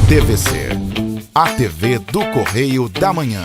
TVC, a TV do Correio da Manhã.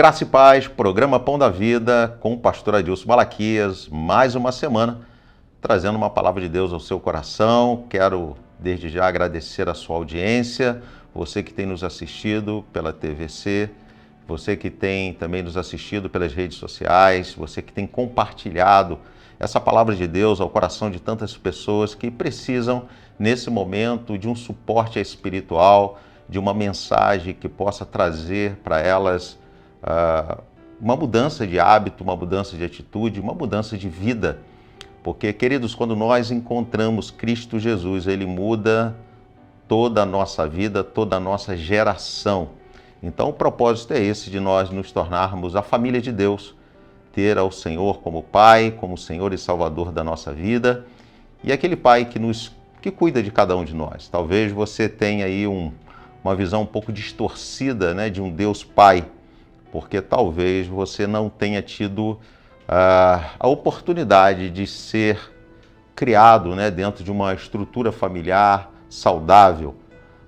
Graça e paz, programa Pão da Vida com o pastor Adilson Malaquias, mais uma semana, trazendo uma palavra de Deus ao seu coração. Quero desde já agradecer a sua audiência, você que tem nos assistido pela TVC, você que tem também nos assistido pelas redes sociais, você que tem compartilhado essa palavra de Deus ao coração de tantas pessoas que precisam, nesse momento, de um suporte espiritual, de uma mensagem que possa trazer para elas uma mudança de hábito, uma mudança de atitude, uma mudança de vida. Porque, queridos, quando nós encontramos Cristo Jesus, Ele muda toda a nossa vida, toda a nossa geração. Então, o propósito é esse, de nós nos tornarmos a família de Deus, ter ao Senhor como Pai, como Senhor e Salvador da nossa vida, e aquele Pai que cuida de cada um de nós. Talvez você tenha aí uma visão um pouco distorcida, né, de um Deus Pai, porque talvez você não tenha tido a oportunidade de ser criado, né, dentro de uma estrutura familiar saudável.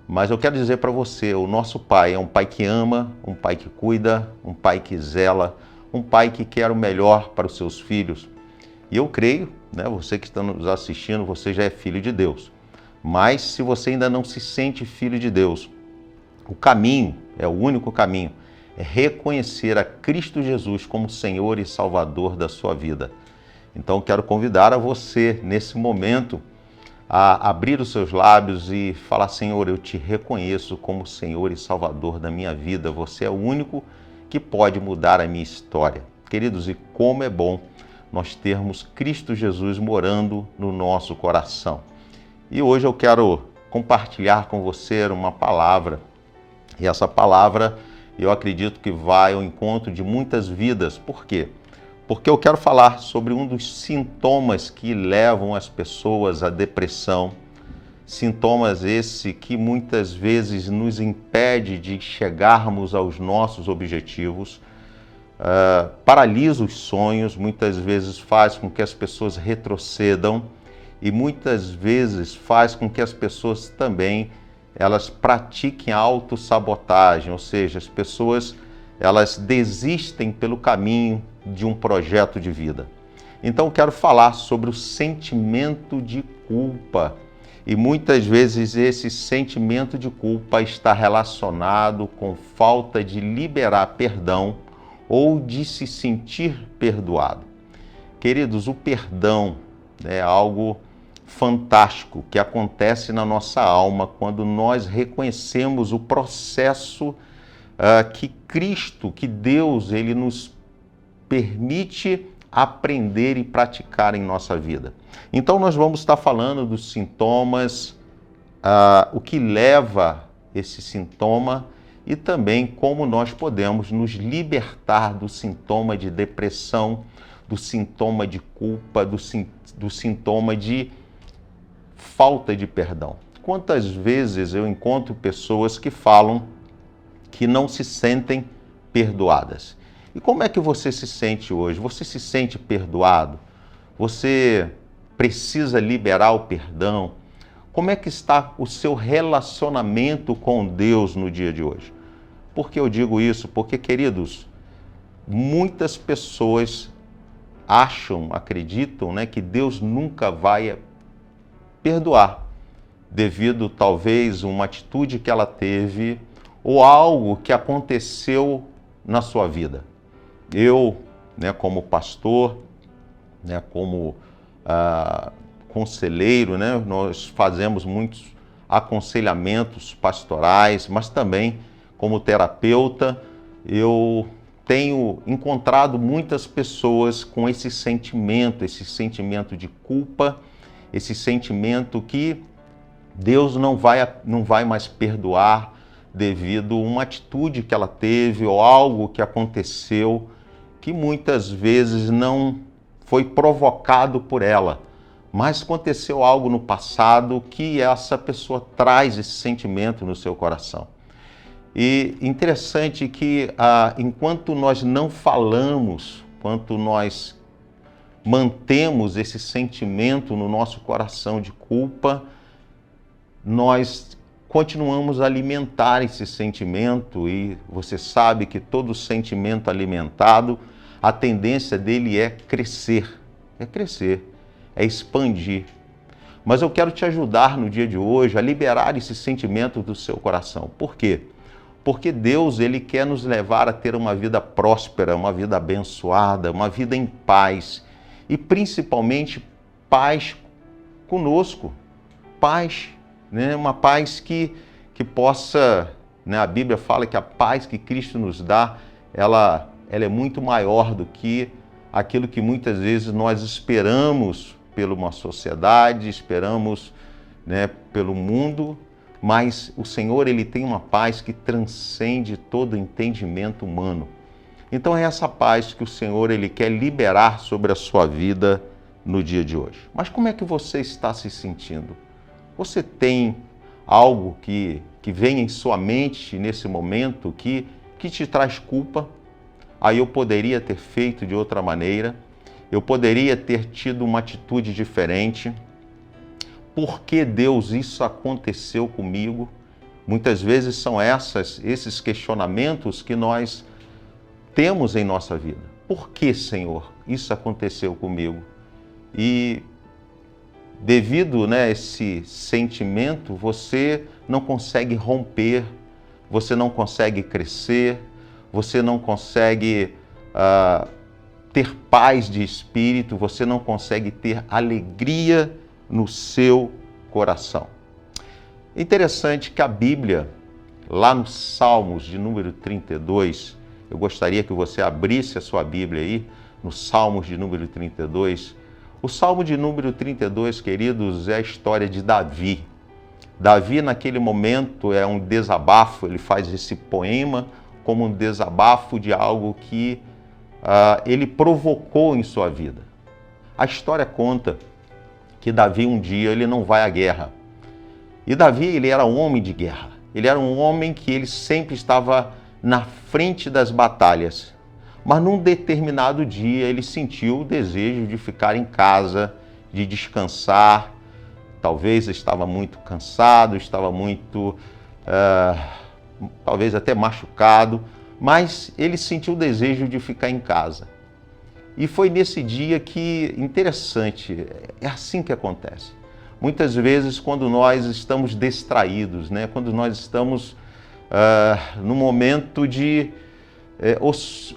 Mas eu quero dizer para você, o nosso Pai é um Pai que ama, um Pai que cuida, um Pai que zela, um Pai que quer o melhor para os seus filhos. E eu creio, né, você que está nos assistindo, você já é filho de Deus. Mas se você ainda não se sente filho de Deus, o caminho, é o único caminho, é reconhecer a Cristo Jesus como Senhor e Salvador da sua vida. Então quero convidar a você, nesse momento, a abrir os seus lábios e falar: Senhor, eu te reconheço como Senhor e Salvador da minha vida. Você é o único que pode mudar a minha história. Queridos, e como é bom nós termos Cristo Jesus morando no nosso coração. E hoje eu quero compartilhar com você uma palavra. E essa palavra, eu acredito que vai ao encontro de muitas vidas. Por quê? Porque eu quero falar sobre um dos sintomas que levam as pessoas à depressão. Sintomas esse que muitas vezes nos impede de chegarmos aos nossos objetivos, paralisa os sonhos, muitas vezes faz com que as pessoas retrocedam e muitas vezes faz com que as pessoas também elas pratiquem a autossabotagem, ou seja, as pessoas elas desistem pelo caminho de um projeto de vida. Então eu quero falar sobre o sentimento de culpa. E muitas vezes esse sentimento de culpa está relacionado com falta de liberar perdão ou de se sentir perdoado. Queridos, o perdão é algo fantástico que acontece na nossa alma quando nós reconhecemos o processo que Cristo, que Deus, Ele nos permite aprender e praticar em nossa vida. Então nós vamos estar falando dos sintomas, o que leva esse sintoma e também como nós podemos nos libertar do sintoma de depressão, do sintoma de culpa, do sintoma de falta de perdão. Quantas vezes eu encontro pessoas que falam que não se sentem perdoadas. E como é que você se sente hoje? Você se sente perdoado? Você precisa liberar o perdão? Como é que está o seu relacionamento com Deus no dia de hoje? Por que eu digo isso? Porque, queridos, muitas pessoas acreditam, né, que Deus nunca vai perdoar, devido talvez a uma atitude que ela teve ou algo que aconteceu na sua vida. Eu, né, como pastor, né, como conselheiro, né, nós fazemos muitos aconselhamentos pastorais, mas também como terapeuta, eu tenho encontrado muitas pessoas com esse sentimento de culpa, esse sentimento que Deus não vai mais perdoar devido a uma atitude que ela teve ou algo que aconteceu que muitas vezes não foi provocado por ela, mas aconteceu algo no passado que essa pessoa traz esse sentimento no seu coração. E interessante que enquanto nós não falamos, enquanto nós mantemos esse sentimento no nosso coração de culpa, nós continuamos a alimentar esse sentimento, e você sabe que todo sentimento alimentado, a tendência dele é crescer, é expandir. Mas eu quero te ajudar no dia de hoje a liberar esse sentimento do seu coração. Por quê? Porque Deus, Ele quer nos levar a ter uma vida próspera, uma vida abençoada, uma vida em paz. E principalmente paz conosco. Paz, né? Uma paz que possa, né? A Bíblia fala que a paz que Cristo nos dá, ela é muito maior do que aquilo que muitas vezes nós esperamos pela uma sociedade, esperamos, né, pelo mundo. Mas o Senhor, Ele tem uma paz que transcende todo entendimento humano. Então é essa paz que o Senhor, Ele quer liberar sobre a sua vida no dia de hoje. Mas como é que você está se sentindo? Você tem algo que vem em sua mente nesse momento que te traz culpa? Aí eu poderia ter feito de outra maneira, eu poderia ter tido uma atitude diferente. Por que, Deus, isso aconteceu comigo? Muitas vezes são esses questionamentos que nós temos em nossa vida. Por que, Senhor, isso aconteceu comigo? E devido, né, a esse sentimento, você não consegue romper, você não consegue crescer, você não consegue ter paz de espírito, você não consegue ter alegria no seu coração. Interessante que a Bíblia, lá no Salmos de número 32, eu gostaria que você abrisse a sua Bíblia aí, no Salmos de número 32. O Salmo de número 32, queridos, é a história de Davi. Davi, naquele momento, é um desabafo, ele faz esse poema como um desabafo de algo que ele provocou em sua vida. A história conta que Davi um dia ele não vai à guerra. E Davi, ele era um homem de guerra. Ele era um homem que ele sempre estava na frente das batalhas. Mas num determinado dia ele sentiu o desejo de ficar em casa, de descansar. Talvez estava muito cansado, estava muito, talvez até machucado, mas ele sentiu o desejo de ficar em casa. E foi nesse dia que, interessante, é assim que acontece. Muitas vezes, quando nós estamos distraídos, né? Quando nós estamos num momento de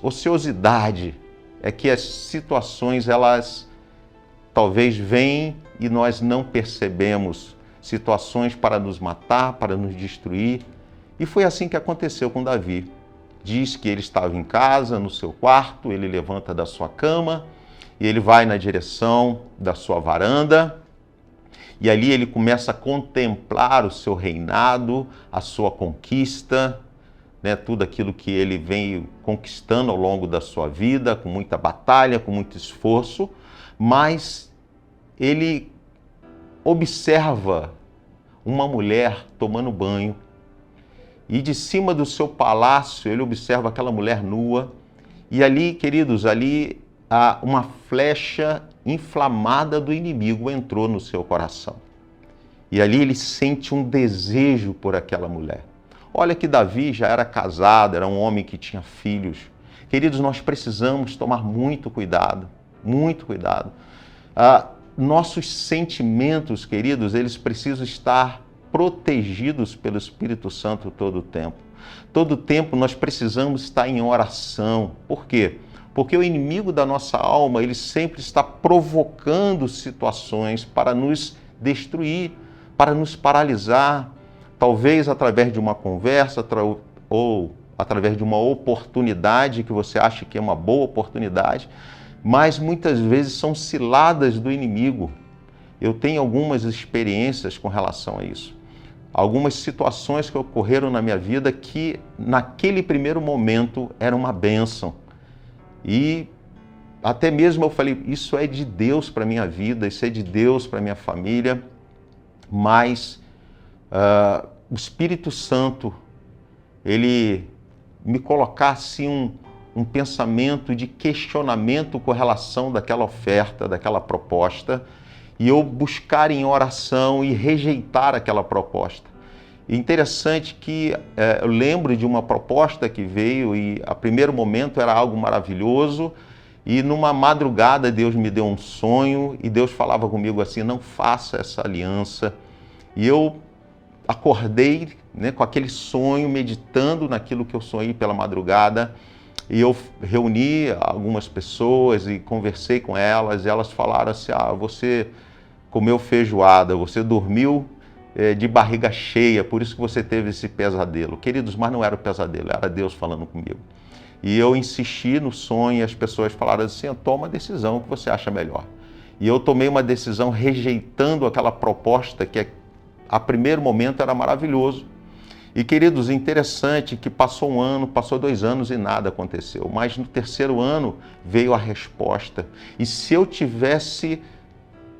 ociosidade, é que as situações, elas talvez vêm e nós não percebemos, situações para nos matar, para nos destruir. E foi assim que aconteceu com Davi. Diz que ele estava em casa, no seu quarto, ele levanta da sua cama e ele vai na direção da sua varanda e ali ele começa a contemplar o seu reinado, a sua conquista, né, tudo aquilo que ele veio conquistando ao longo da sua vida, com muita batalha, com muito esforço, mas ele observa uma mulher tomando banho. E de cima do seu palácio, ele observa aquela mulher nua. E ali, queridos, ali uma flecha inflamada do inimigo entrou no seu coração. E ali ele sente um desejo por aquela mulher. Olha que Davi já era casado, era um homem que tinha filhos. Queridos, nós precisamos tomar muito cuidado, muito cuidado. Nossos sentimentos, queridos, eles precisam estar protegidos pelo Espírito Santo todo o tempo. Todo o tempo nós precisamos estar em oração. Por quê? Porque o inimigo da nossa alma, ele sempre está provocando situações para nos destruir, para nos paralisar, talvez através de uma conversa ou através de uma oportunidade que você acha que é uma boa oportunidade, mas muitas vezes são ciladas do inimigo. eu tenho algumas experiências com relação a isso. Algumas situações que ocorreram na minha vida que, naquele primeiro momento, era uma bênção. E até mesmo eu falei, isso é de Deus para a minha vida, isso é de Deus para a minha família, mas o Espírito Santo, ele me colocasse um pensamento de questionamento com relação daquela oferta, daquela proposta, e eu buscar em oração e rejeitar aquela proposta. E interessante que eu lembro de uma proposta que veio e a primeiro momento era algo maravilhoso, e numa madrugada Deus me deu um sonho e Deus falava comigo assim, não faça essa aliança. E eu acordei, né, com aquele sonho, meditando naquilo que eu sonhei pela madrugada, e eu reuni algumas pessoas e conversei com elas, e elas falaram assim, você comeu feijoada, você dormiu de barriga cheia, por isso que você teve esse pesadelo. Queridos, mas não era o pesadelo, era Deus falando comigo. E eu insisti no sonho e as pessoas falaram assim, toma a decisão que você acha melhor. E eu tomei uma decisão rejeitando aquela proposta que a primeiro momento era maravilhoso. E, queridos, interessante que passou um ano, passou 2 anos e nada aconteceu. Mas no terceiro ano veio a resposta. E se eu tivesse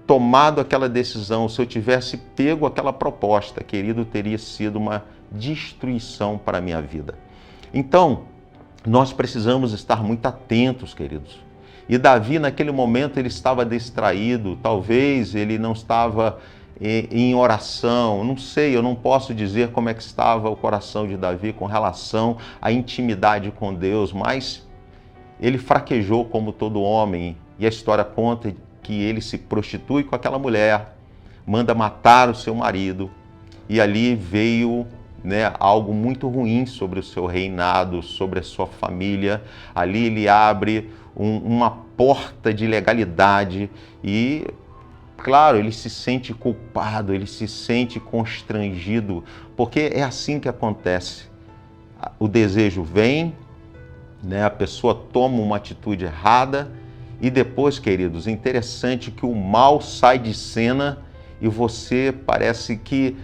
tomado aquela decisão, se eu tivesse pego aquela proposta, querido, teria sido uma destruição para a minha vida. Então, nós precisamos estar muito atentos, queridos. E Davi, naquele momento, ele estava distraído, talvez ele não estava em oração, não sei, eu não posso dizer como é que estava o coração de Davi com relação à intimidade com Deus, mas ele fraquejou como todo homem, e a história conta que ele se prostitui com aquela mulher, manda matar o seu marido, e ali veio, né, algo muito ruim sobre o seu reinado, sobre a sua família. Ali ele abre uma porta de ilegalidade e, claro, ele se sente culpado, ele se sente constrangido, porque é assim que acontece. O desejo vem, né, a pessoa toma uma atitude errada e depois, queridos, interessante que o mal sai de cena e você parece que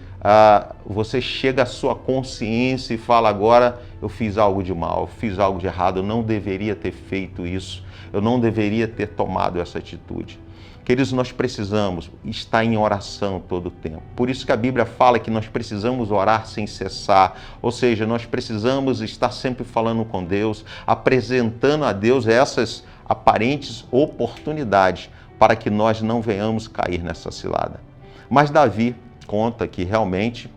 você chega à sua consciência e fala, agora eu fiz algo de mal, eu fiz algo de errado, eu não deveria ter feito isso, eu não deveria ter tomado essa atitude. Queridos, nós precisamos estar em oração todo o tempo. Por isso que a Bíblia fala que nós precisamos orar sem cessar, ou seja, nós precisamos estar sempre falando com Deus, apresentando a Deus essas aparentes oportunidades para que nós não venhamos cair nessa cilada. Mas Davi conta que realmente,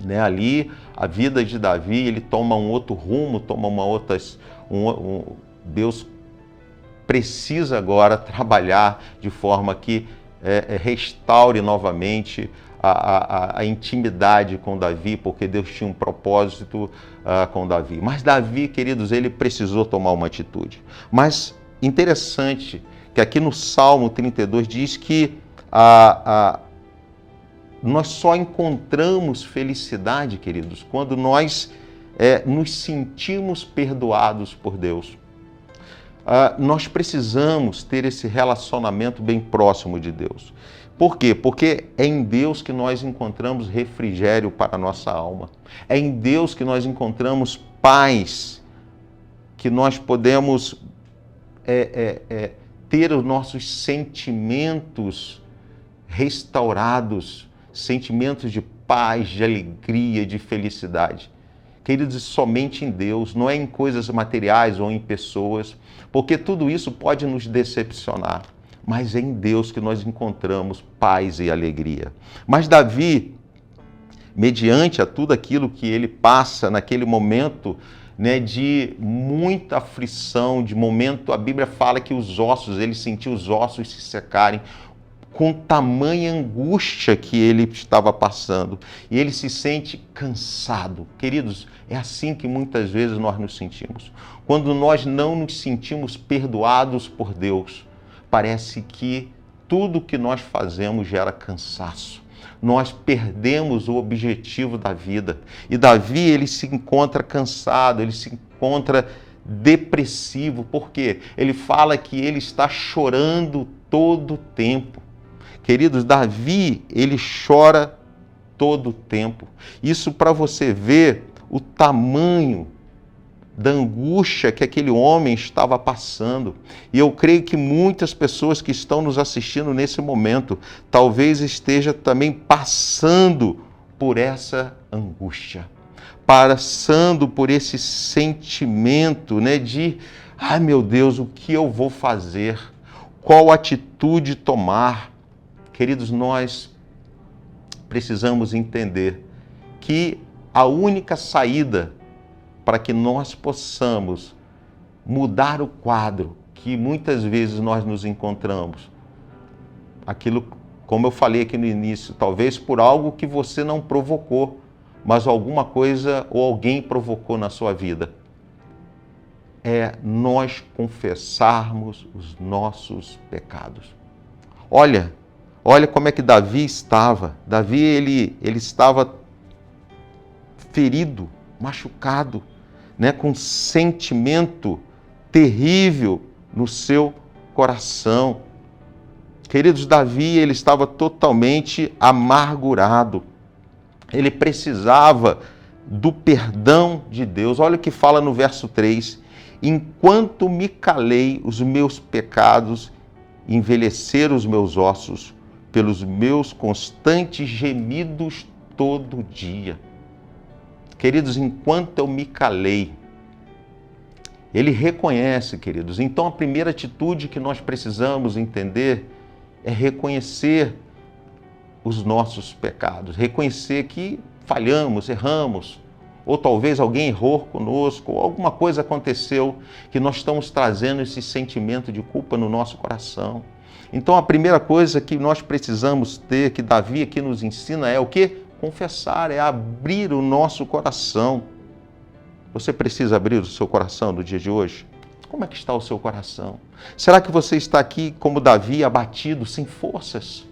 né, ali a vida de Davi, ele toma um outro rumo, toma uma outra... Deus precisa agora trabalhar de forma que restaure novamente a intimidade com Davi, porque Deus tinha um propósito com Davi. Mas Davi, queridos, ele precisou tomar uma atitude. Mas interessante que aqui no Salmo 32 diz que nós só encontramos felicidade, queridos, quando nós nos sentimos perdoados por Deus. Nós precisamos ter esse relacionamento bem próximo de Deus. Por quê? Porque é em Deus que nós encontramos refrigério para a nossa alma. É em Deus que nós encontramos paz, que nós podemos ter os nossos sentimentos restaurados, sentimentos de paz, de alegria, de felicidade. Queridos, somente em Deus, não é em coisas materiais ou em pessoas, porque tudo isso pode nos decepcionar, mas é em Deus que nós encontramos paz e alegria. Mas Davi, mediante a tudo aquilo que ele passa naquele momento, né, de muita aflição, de momento, a Bíblia fala que ele sentiu os ossos se secarem, com tamanha angústia que ele estava passando. E ele se sente cansado. Queridos, é assim que muitas vezes nós nos sentimos. Quando nós não nos sentimos perdoados por Deus, parece que tudo que nós fazemos gera cansaço. Nós perdemos o objetivo da vida. E Davi, ele se encontra cansado, ele se encontra depressivo. Por quê? Ele fala que ele está chorando todo o tempo. Queridos, Davi, ele chora todo o tempo. Isso para você ver o tamanho da angústia que aquele homem estava passando. E eu creio que muitas pessoas que estão nos assistindo nesse momento, talvez esteja também passando por essa angústia, passando por esse sentimento, né, de, ai meu Deus, o que eu vou fazer? Qual atitude tomar? Queridos, nós precisamos entender que a única saída para que nós possamos mudar o quadro que muitas vezes nós nos encontramos, aquilo, como eu falei aqui no início, talvez por algo que você não provocou, mas alguma coisa ou alguém provocou na sua vida, é nós confessarmos os nossos pecados. Olha como é que Davi estava. Davi, ele estava ferido, machucado, né, com um sentimento terrível no seu coração. Queridos, Davi, ele estava totalmente amargurado. Ele precisava do perdão de Deus. Olha o que fala no verso 3. Enquanto me calei, os meus pecados envelheceram os meus ossos, pelos meus constantes gemidos todo dia. Queridos, enquanto eu me calei, ele reconhece, queridos. Então, a primeira atitude que nós precisamos entender é reconhecer os nossos pecados, reconhecer que falhamos, erramos, ou talvez alguém errou conosco, ou alguma coisa aconteceu que nós estamos trazendo esse sentimento de culpa no nosso coração. Então, a primeira coisa que nós precisamos ter, que Davi aqui nos ensina, é o quê? Confessar, é abrir o nosso coração. Você precisa abrir o seu coração no dia de hoje? Como é que está o seu coração? Será que você está aqui como Davi, abatido, sem forças?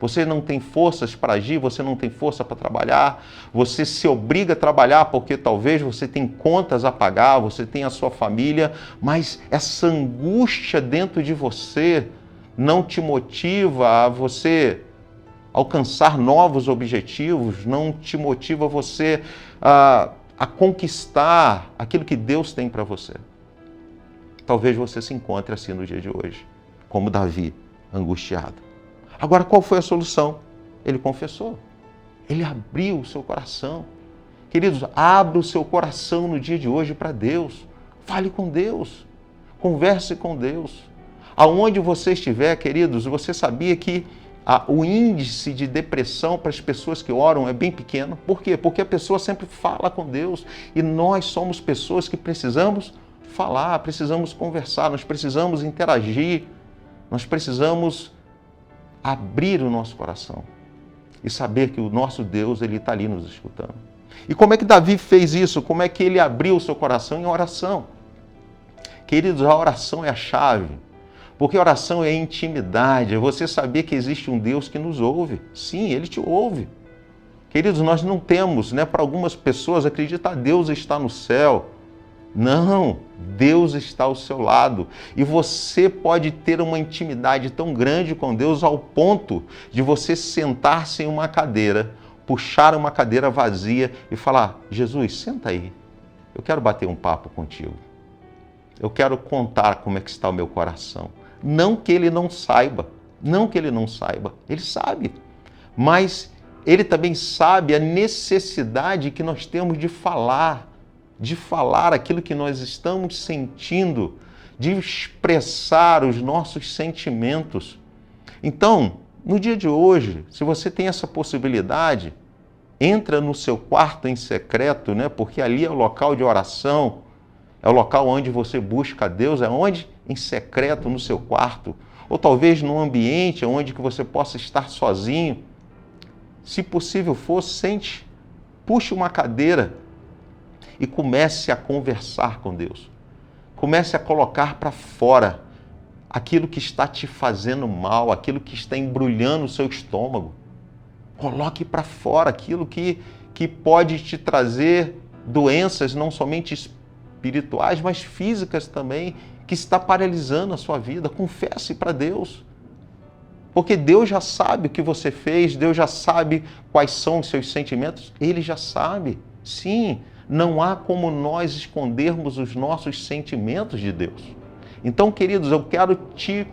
Você não tem forças para agir, você não tem força para trabalhar, você se obriga a trabalhar porque talvez você tem contas a pagar, você tem a sua família, mas essa angústia dentro de você não te motiva a você alcançar novos objetivos, não te motiva você a conquistar aquilo que Deus tem para você. Talvez você se encontre assim no dia de hoje, como Davi, angustiado. Agora, qual foi a solução? Ele confessou. Ele abriu o seu coração. Queridos, abra o seu coração no dia de hoje para Deus. Fale com Deus. Converse com Deus. Aonde você estiver, queridos, você sabia que o índice de depressão para as pessoas que oram é bem pequeno. Por quê? Porque a pessoa sempre fala com Deus e nós somos pessoas que precisamos falar, precisamos conversar, nós precisamos interagir, nós precisamos abrir o nosso coração e saber que o nosso Deus, ele está ali nos escutando. E como é que Davi fez isso? Como é que ele abriu o seu coração? Em oração. Queridos, a oração é a chave. Porque oração é intimidade, é você saber que existe um Deus que nos ouve. Sim, Ele te ouve. Queridos, nós não temos, para algumas pessoas, acreditar Deus está no céu. Não, Deus está ao seu lado. E você pode ter uma intimidade tão grande com Deus ao ponto de você sentar-se em uma cadeira, puxar uma cadeira vazia e falar, Jesus, senta aí, eu quero bater um papo contigo. Eu quero contar como é que está o meu coração. Não que ele não saiba, ele sabe, mas ele também sabe a necessidade que nós temos de falar aquilo que nós estamos sentindo, de expressar os nossos sentimentos. Então, no dia de hoje, se você tem essa possibilidade, entra no seu quarto em secreto, porque ali é o local de oração, é o local onde você busca a Deus, é onde? Em secreto, no seu quarto. Ou talvez num ambiente onde que você possa estar sozinho. Se possível for, sente, puxe uma cadeira e comece a conversar com Deus. Comece a colocar para fora aquilo que está te fazendo mal, aquilo que está embrulhando o seu estômago. Coloque para fora aquilo que pode te trazer doenças, não somente espirituais, mas físicas também, que está paralisando a sua vida. Confesse para Deus. Porque Deus já sabe o que você fez, Deus já sabe quais são os seus sentimentos, Ele já sabe. Sim, não há como nós escondermos os nossos sentimentos de Deus. Então, queridos, eu quero te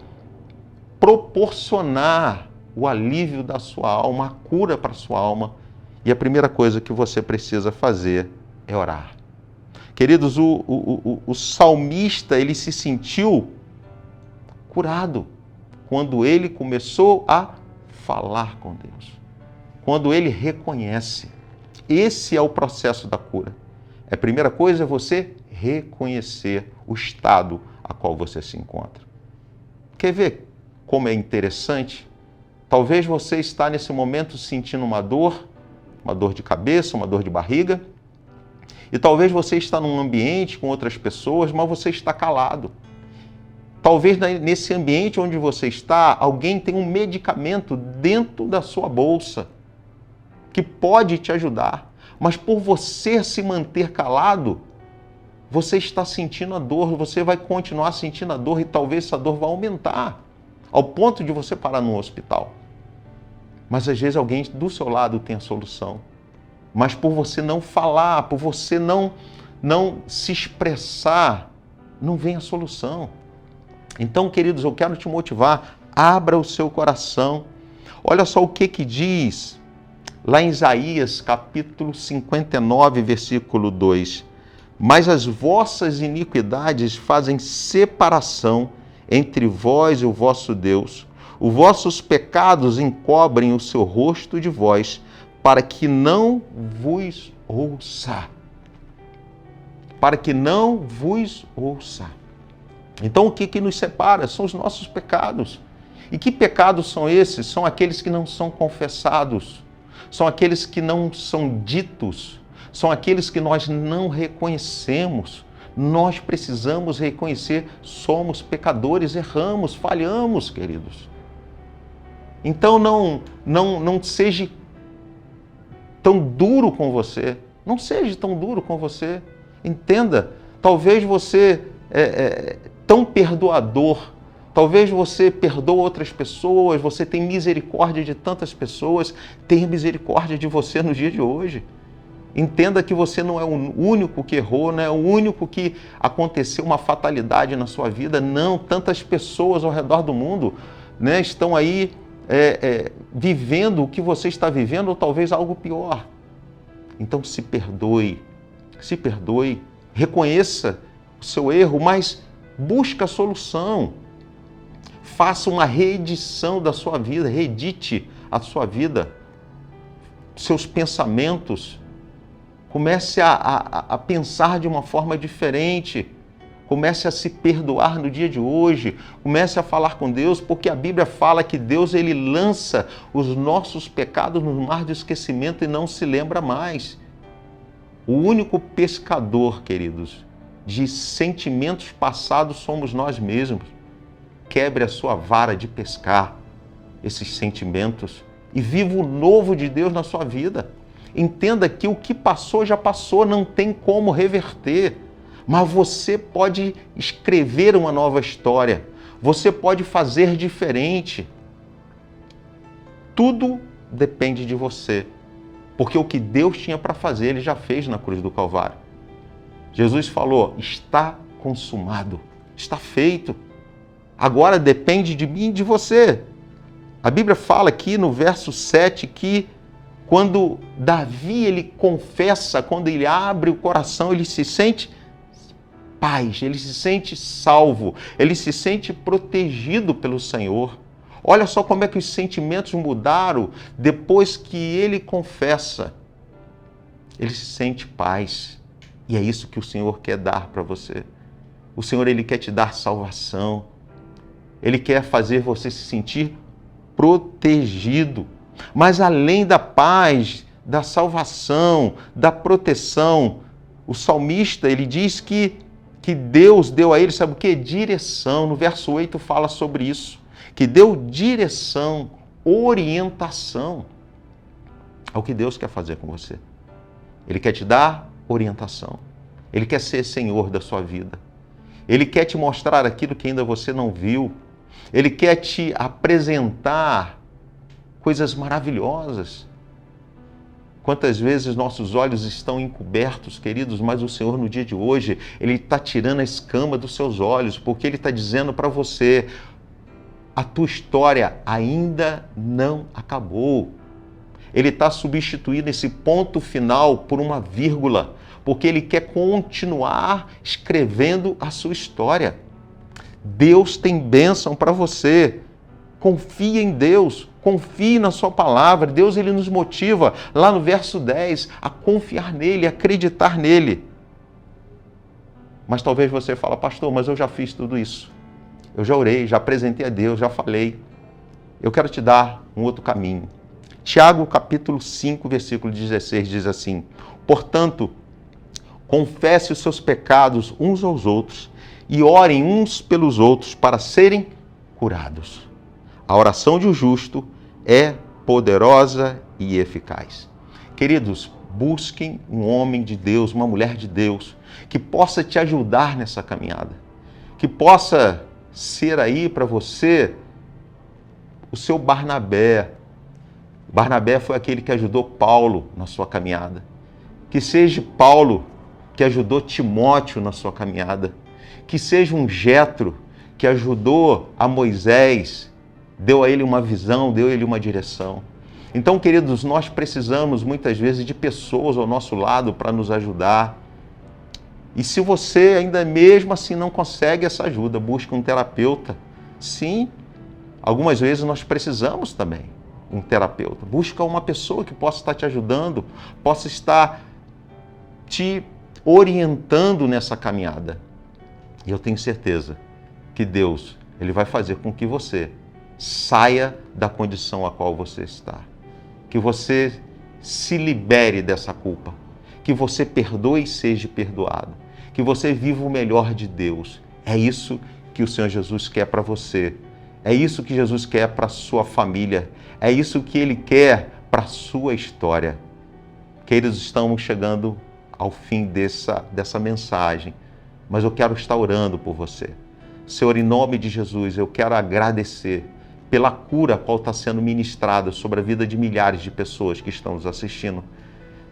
proporcionar o alívio da sua alma, a cura para a sua alma. E a primeira coisa que você precisa fazer é orar. Queridos, o salmista, ele se sentiu curado quando ele começou a falar com Deus. Quando ele reconhece. Esse é o processo da cura. A primeira coisa é você reconhecer o estado a qual você se encontra. Quer ver como é interessante? Talvez você está nesse momento sentindo uma dor de cabeça, uma dor de barriga, e talvez você está num ambiente com outras pessoas, mas você está calado. Talvez nesse ambiente onde você está, alguém tem um medicamento dentro da sua bolsa que pode te ajudar, mas por você se manter calado, você está sentindo a dor, você vai continuar sentindo a dor e talvez essa dor vá aumentar, ao ponto de você parar no hospital. Mas às vezes alguém do seu lado tem a solução. Mas por você não falar, por você não se expressar, não vem a solução. Então, queridos, eu quero te motivar, abra o seu coração. Olha só o que diz lá em Isaías, capítulo 59, versículo 2. Mas as vossas iniquidades fazem separação entre vós e o vosso Deus. Os vossos pecados encobrem o seu rosto de vós, para que não vos ouça. Para que não vos ouça. Então, o que nos separa? São os nossos pecados. E que pecados são esses? São aqueles que não são confessados. São aqueles que não são ditos. São aqueles que nós não reconhecemos. Nós precisamos reconhecer, somos pecadores, erramos, falhamos, queridos. Então, não seja tão duro com você. Não seja tão duro com você. Entenda, talvez você tão perdoador, talvez você perdoa outras pessoas, você tem misericórdia de tantas pessoas, tenha misericórdia de você no dia de hoje. Entenda que você não é o único que errou, não é o único que aconteceu uma fatalidade na sua vida. Não, tantas pessoas ao redor do mundo, né, estão aí vivendo o que você está vivendo ou talvez algo pior. Então se perdoe, reconheça o seu erro, mas busque a solução. Faça uma reedição da sua vida, reedite a sua vida, seus pensamentos. Comece a pensar de uma forma diferente. Comece a se perdoar no dia de hoje. Comece a falar com Deus, porque a Bíblia fala que Deus ele lança os nossos pecados no mar de esquecimento e não se lembra mais. O único pescador, queridos, de sentimentos passados somos nós mesmos. Quebre a sua vara de pescar esses sentimentos e viva o novo de Deus na sua vida. Entenda que o que passou já passou, não tem como reverter. Mas você pode escrever uma nova história. Você pode fazer diferente. Tudo depende de você. Porque o que Deus tinha para fazer, Ele já fez na cruz do Calvário. Jesus falou, está consumado, está feito. Agora depende de mim e de você. A Bíblia fala aqui no verso 7 que quando Davi ele confessa, quando ele abre o coração, ele se sente paz, ele se sente salvo, ele se sente protegido pelo Senhor. Olha só como é que os sentimentos mudaram depois que ele confessa. Ele se sente paz. E é isso que o Senhor quer dar para você. O Senhor ele quer te dar salvação. Ele quer fazer você se sentir protegido. Mas além da paz, da salvação, da proteção, o salmista ele diz que Deus deu a ele, sabe o que? Direção. No verso 8 fala sobre isso. Que deu direção, orientação ao que Deus quer fazer com você. Ele quer te dar orientação. Ele quer ser Senhor da sua vida. Ele quer te mostrar aquilo que ainda você não viu. Ele quer te apresentar coisas maravilhosas. Quantas vezes nossos olhos estão encobertos, queridos, mas o Senhor no dia de hoje, Ele está tirando a escama dos seus olhos, porque Ele está dizendo para você, a tua história ainda não acabou. Ele está substituindo esse ponto final por uma vírgula, porque Ele quer continuar escrevendo a sua história. Deus tem bênção para você. Confie em Deus, confie na sua palavra. Deus, Ele nos motiva, lá no verso 10, a confiar nele, a acreditar nele. Mas talvez você fale, pastor, mas eu já fiz tudo isso. Eu já orei, já apresentei a Deus, já falei. Eu quero te dar um outro caminho. Tiago, capítulo 5, versículo 16, diz assim: portanto, confesse os seus pecados uns aos outros e orem uns pelos outros para serem curados. A oração de um justo é poderosa e eficaz. Queridos, busquem um homem de Deus, uma mulher de Deus, que possa te ajudar nessa caminhada, que possa ser aí para você o seu Barnabé. Barnabé foi aquele que ajudou Paulo na sua caminhada. Que seja Paulo que ajudou Timóteo na sua caminhada. Que seja um Jetro que ajudou a Moisés, deu a ele uma visão, deu a ele uma direção. Então, queridos, nós precisamos muitas vezes de pessoas ao nosso lado para nos ajudar. E se você ainda mesmo assim não consegue essa ajuda, busque um terapeuta. Sim, algumas vezes nós precisamos também um terapeuta. Busca uma pessoa que possa estar te ajudando, possa estar te orientando nessa caminhada. E eu tenho certeza que Deus, Ele vai fazer com que você saia da condição a qual você está. Que você se libere dessa culpa. Que você perdoe e seja perdoado. Que você viva o melhor de Deus. É isso que o Senhor Jesus quer para você. É isso que Jesus quer para a sua família. É isso que Ele quer para a sua história. Queridos, estamos chegando ao fim dessa mensagem, mas eu quero estar orando por você. Senhor, em nome de Jesus, eu quero agradecer pela cura qual está sendo ministrada sobre a vida de milhares de pessoas que estão nos assistindo.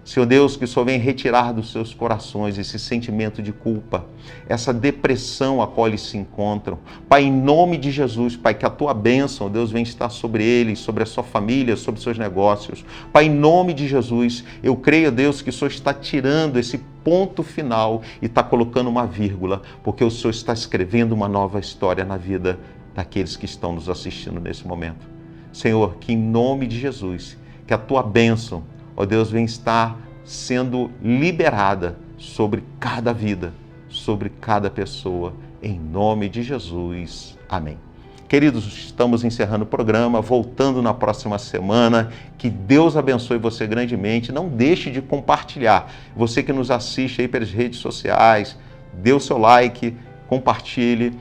Senhor Deus, que o Senhor venha retirar dos seus corações esse sentimento de culpa, essa depressão a qual eles se encontram. Pai, em nome de Jesus, Pai, que a Tua bênção, Deus, venha estar sobre eles, sobre a sua família, sobre os seus negócios. Pai, em nome de Jesus, eu creio, Deus, que o Senhor está tirando esse ponto final e está colocando uma vírgula, porque o Senhor está escrevendo uma nova história na vida daqueles que estão nos assistindo nesse momento. Senhor, que em nome de Jesus, que a Tua bênção, ó Deus, vem estar sendo liberada sobre cada vida, sobre cada pessoa, em nome de Jesus. Amém. Queridos, estamos encerrando o programa, voltando na próxima semana. Que Deus abençoe você grandemente. Não deixe de compartilhar. Você que nos assiste aí pelas redes sociais, dê o seu like, compartilhe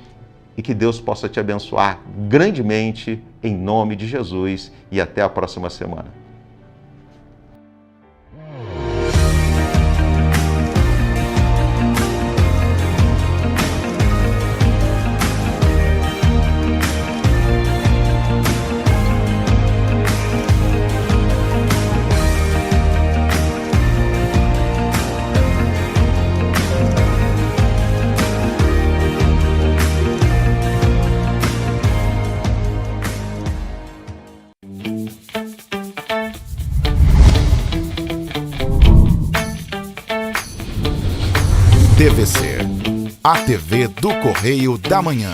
e que Deus possa te abençoar grandemente em nome de Jesus. E até a próxima semana. TVC, a TV do Correio da Manhã.